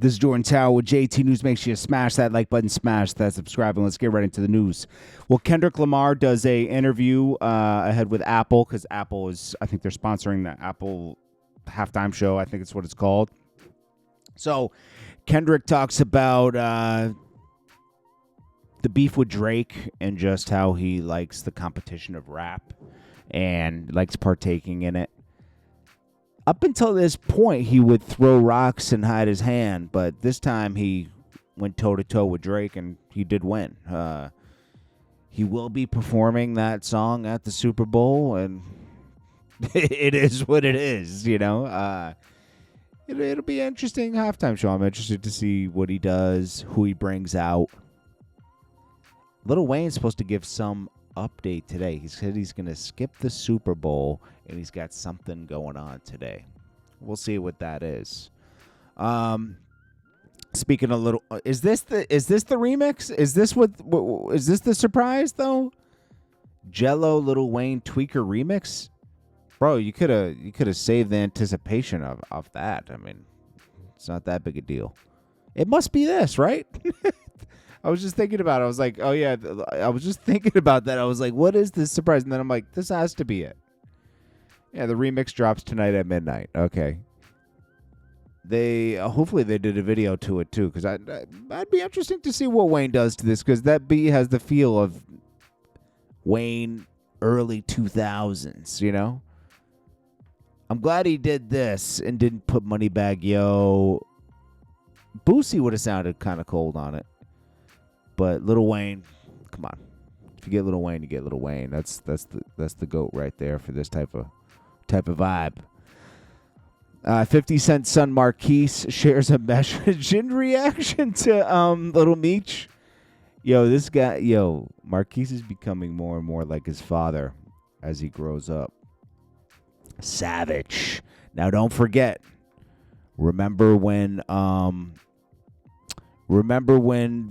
This is Jordan Tower with JT News. Make sure you smash that like button, smash that subscribe, and let's get right into the news. Well, Kendrick Lamar does a interview ahead with Apple because Apple is, I think they're sponsoring the Apple halftime show. I think it's what it's called. So Kendrick talks about the beef with Drake and just how he likes the competition of rap and likes partaking in it. Up until this point, he would throw rocks and hide his hand, but this time he went toe-to-toe with Drake, and he did win. He will be performing that song at the Super Bowl, and it is what it is, you know. It'll be an interesting halftime show. I'm interested to see what he does, who he brings out. Lil Wayne's supposed to give some update today. He said he's going to skip the Super Bowl, and he's got something going on today. We'll see what that is. Speaking of little, is this the remix? Is this the surprise though? GELO Lil Wayne Tweaker remix, bro. You could have saved the anticipation of that. I mean, it's not that big a deal. It must be this, right? I was just thinking about it. I was like, oh, yeah. I was just thinking about that. I was like, what is this surprise? And then I'm like, this has to be it. Yeah, the remix drops tonight at midnight. Okay. They hopefully they did a video to it, too, because I'd be interesting to see what Wayne does to this, because that beat has the feel of Wayne early 2000s, you know? I'm glad he did this and didn't put Moneybagg Yo. Boosie would have sounded kind of cold on it. But Lil Wayne, come on. If you get Lil Wayne, you get Lil Wayne. That's the GOAT right there for this type of vibe. 50 Cent's son Marquise shares a message in reaction to Lil Meech. This guy, Marquise is becoming more and more like his father as he grows up. Savage. Now don't forget. Remember when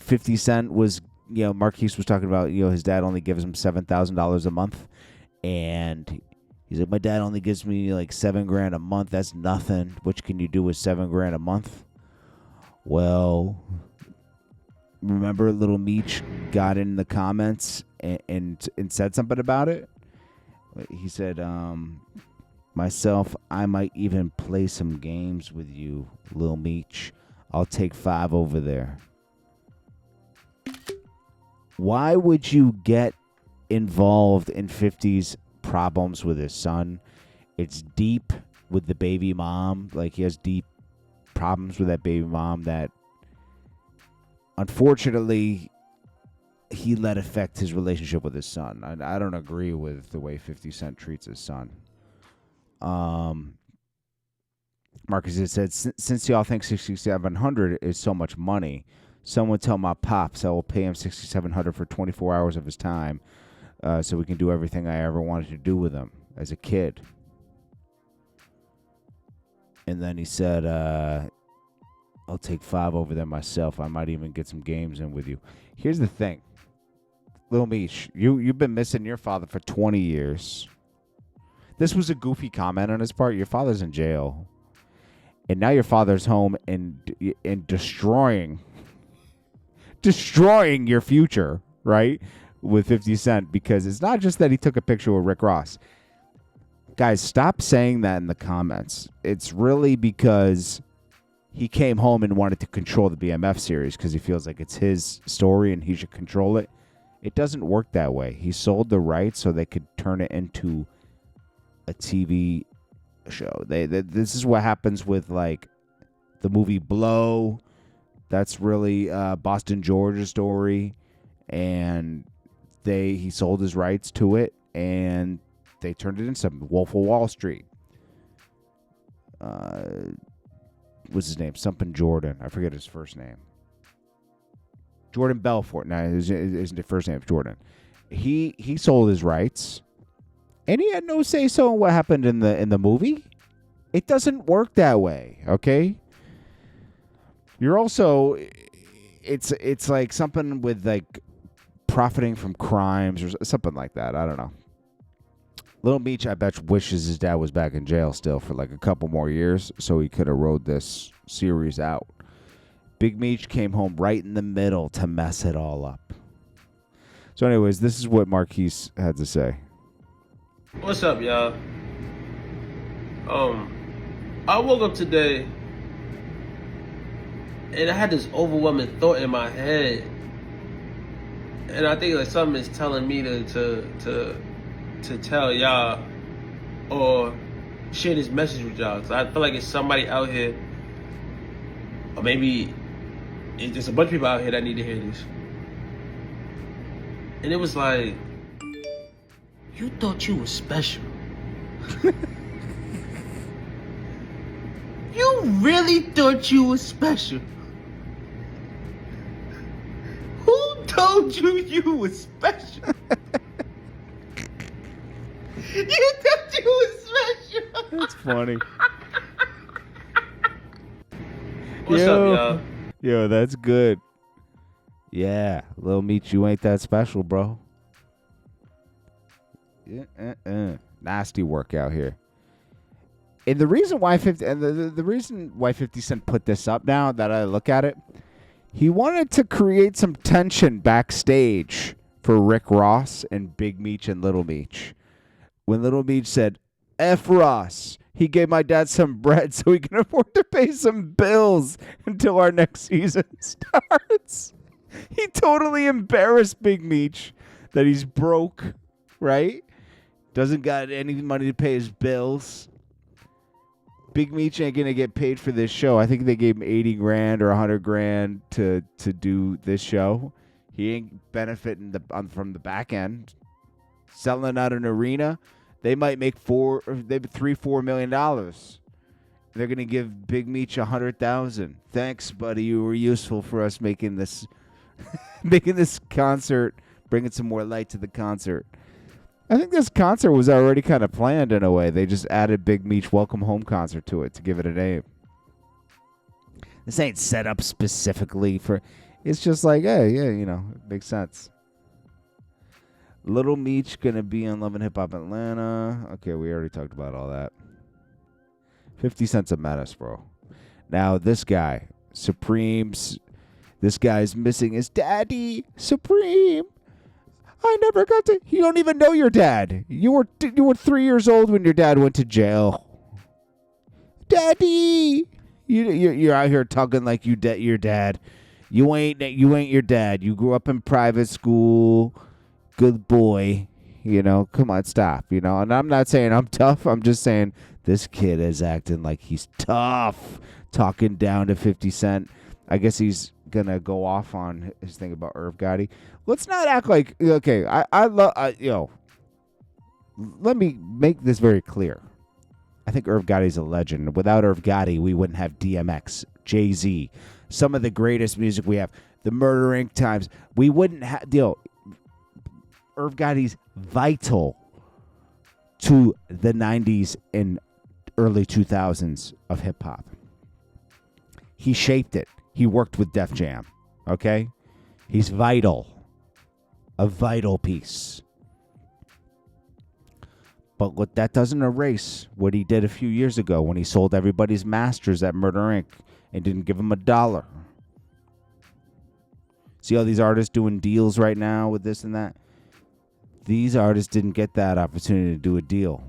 50 Cent was, Marquise was talking about, his dad only gives him $7,000 a month. And he's like, my dad only gives me like $7,000 a month. That's nothing. What can you do with $7,000 a month? Well, remember Lil Meech got in the comments and said something about it? He said, myself, I might even play some games with you, Lil Meech. I'll take 5 over there. Why would you get involved in 50's problems with his son? It's deep with the baby mom. Like, he has deep problems with that baby mom that, unfortunately, he let affect his relationship with his son. I don't agree with the way 50 Cent treats his son. Marcus has said, since y'all think $6,700 is so much money, someone tell my pops I will pay him $6,700 for 24 hours of his time, so we can do everything I ever wanted to do with him as a kid. And then he said, I'll take 5 over there myself. I might even get some games in with you. Here's the thing. Lil Meech, you've been missing your father for 20 years. This was a goofy comment on his part. Your father's in jail. And now your father's home and destroying your future, right? With 50 Cent, because it's not just that he took a picture with Rick Ross. Guys, stop saying that in the comments. It's really because he came home and wanted to control the BMF series because he feels like it's his story and he should control it. It doesn't work that way. He sold the rights so they could turn it into a TV show. This is what happens with like the movie Blow. That's really Boston George's story, and he sold his rights to it, and they turned it into Wolf of Wall Street. What's his name? Something Jordan. I forget his first name. Jordan Belfort. No, his first name is Jordan. He sold his rights. And he had no say-so in what happened in the movie. It doesn't work that way, okay? You're also, it's like something with like profiting from crimes or something like that. I don't know. Lil Meech, I bet, wishes his dad was back in jail still for like a couple more years so he could have rode this series out. Big Meech came home right in the middle to mess it all up. So anyways, this is what Marquise had to say. What's up, y'all? I woke up today and I had this overwhelming thought in my head. And I think like something is telling me to tell y'all or share this message with y'all. Cause I feel like it's somebody out here, or maybe it's just a bunch of people out here that need to hear this. And it was like, you thought you were special. You really thought you were special. Who told you were special? You thought you were special. That's funny. What's up, y'all? Yo, that's good. Yeah, Lil Meech, you ain't that special, bro. Yeah, nasty work out here. And the reason why 50 Cent put this up now that I look at it, he wanted to create some tension backstage for Rick Ross and Big Meech and Little Meech. When Little Meech said, F Ross, he gave my dad some bread so he can afford to pay some bills until our next season starts. He totally embarrassed Big Meech that he's broke, right? Doesn't got any money to pay his bills. Big Meech ain't gonna get paid for this show. I think they gave him $80,000 or $100,000 to do this show. He ain't benefiting from the back end. Selling out an arena, they might make $4 million. They're gonna give Big Meech $100,000. Thanks, buddy. You were useful for us making this concert, bringing some more light to the concert. I think this concert was already kind of planned in a way. They just added Big Meech Welcome Home concert to it to give it a name. This ain't set up specifically for... It's just like, hey, yeah, you know, it makes sense. Little Meech going to be on Love and Hip Hop Atlanta. Okay, we already talked about all that. 50 Cent's a menace, bro. Now, this guy, Supreme's... This guy's missing his daddy, Supreme. I never got to... You don't even know your dad. You were 3 years old when your dad went to jail. Daddy! You're out here talking like your dad. You ain't your dad. You grew up in private school. Good boy. You know, come on, stop. You know, and I'm not saying I'm tough. I'm just saying this kid is acting like he's tough. Talking down to 50 Cent. I guess he's gonna go off on his thing about Irv Gotti. Let's not act like, okay, I love, let me make this very clear. I think Irv Gotti's a legend. Without Irv Gotti, we wouldn't have DMX, Jay-Z, some of the greatest music we have, the Murder Inc. times. We wouldn't have, Irv Gotti's vital to the 90s and early 2000s of hip-hop. He shaped it. He worked with Def Jam, okay? He's vital. A vital piece. But what that doesn't erase what he did a few years ago when he sold everybody's masters at Murder Inc. and didn't give him $1. See all these artists doing deals right now with this and that? These artists didn't get that opportunity to do a deal.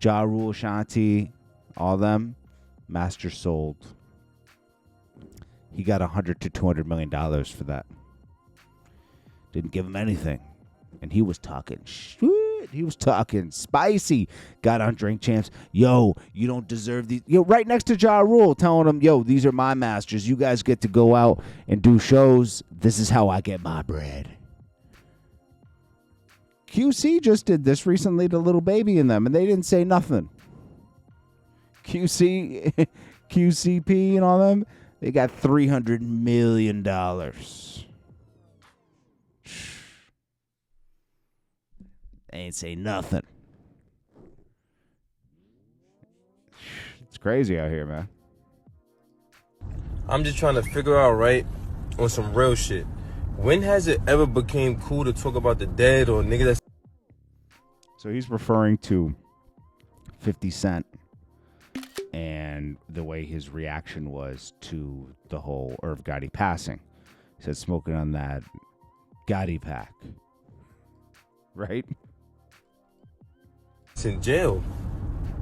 Ja Rule, Shanti, all them, masters sold. He got $100 to $200 million for that. Didn't give him anything. And he was talking shit. He was talking spicy. Got on Drink Champs. Yo, you don't deserve these. Yo, right next to Ja Rule, telling him, yo, these are my masters. You guys get to go out and do shows. This is how I get my bread. QC just did this recently to Lil Baby and them, and they didn't say nothing. QCP and all them, they got $300 million. They ain't say nothing. It's crazy out here, man. I'm just trying to figure out, right, on some real shit. When has it ever became cool to talk about the dead or nigga that's... So he's referring to 50 Cent and and the way his reaction was to the whole Irv Gotti passing. He said smoking on that Gotti pack. Right? It's in jail.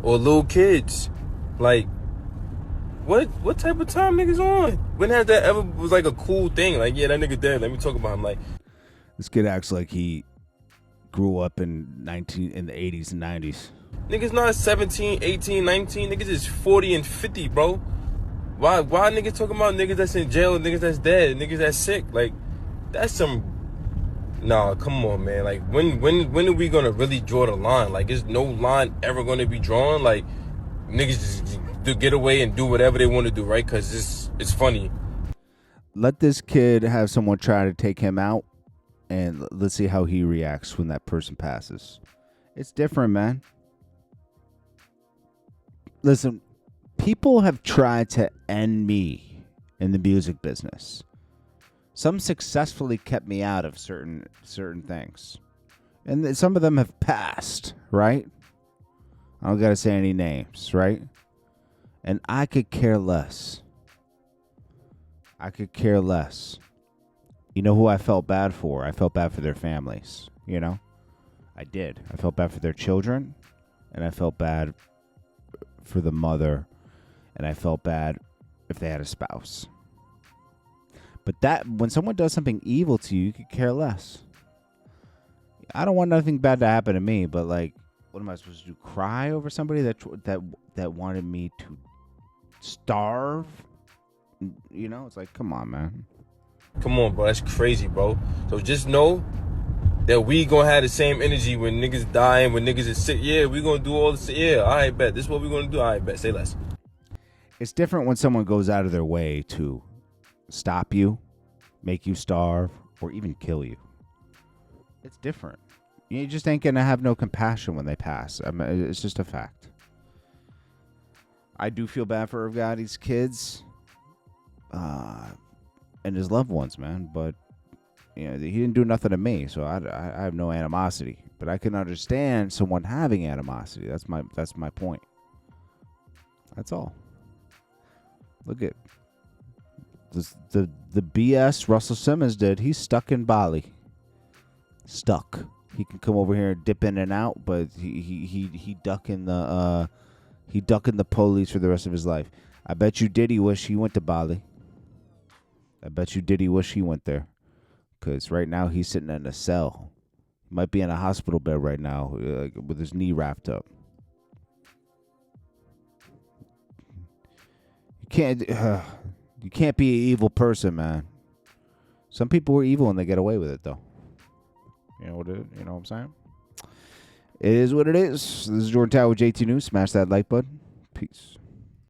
Or little kids. Like, what type of time niggas on? When has that ever was like a cool thing? Like, yeah, that nigga dead. Let me talk about him. Like, this kid acts like he grew up in the 80s and 90s. Niggas not 17, 18, 19. Niggas is 40 and 50, bro. Why niggas talking about niggas that's in jail, niggas that's dead, niggas that's sick? Like, that's some... Nah, come on, man. Like, when are we gonna really draw the line? Like, is no line ever gonna be drawn? Like, niggas just get away and do whatever they want to do, right? Because it's funny. Let this kid have someone try to take him out, and let's see how he reacts when that person passes. It's different, man. Listen, people have tried to end me in the music business. Some successfully kept me out of certain things. And some of them have passed, right? I don't got to say any names, right? And I could care less. I could care less. You know who I felt bad for? I felt bad for their families, you know? I did. I felt bad for their children, and I felt bad for the mother, and I felt bad if they had a spouse. But that when someone does something evil to you, you could care less. I don't want nothing bad to happen to me, but like, what am I supposed to do? Cry over somebody that wanted me to starve? You know, it's like, come on, man. Come on, bro. That's crazy, bro. So just know that we gonna have the same energy when niggas dying, when niggas is sick. Yeah, we gonna do all this. Yeah, all right, bet. This is what we gonna do. All right, bet. Say less. It's different when someone goes out of their way to stop you, make you starve, or even kill you. It's different. You just ain't gonna have no compassion when they pass. I mean, it's just a fact. I do feel bad for Irv Gotti's kids and his loved ones, man. But you know, he didn't do nothing to me, so I have no animosity. But I can understand someone having animosity. That's my point. That's all. Look at this, the BS Russell Simmons did. He's stuck in Bali. Stuck. He can come over here and dip in and out, but he ducking the police for the rest of his life. I bet you Diddy wish he went to Bali. I bet you Diddy wish he went there, because right now he's sitting in a cell. He might be in a hospital bed right now, with his knee wrapped up. You can't be an evil person, man. Some people are evil and they get away with it, though. You know what I'm saying? It is what it is. This is Jordan Tower with JT News. Smash that like button. Peace.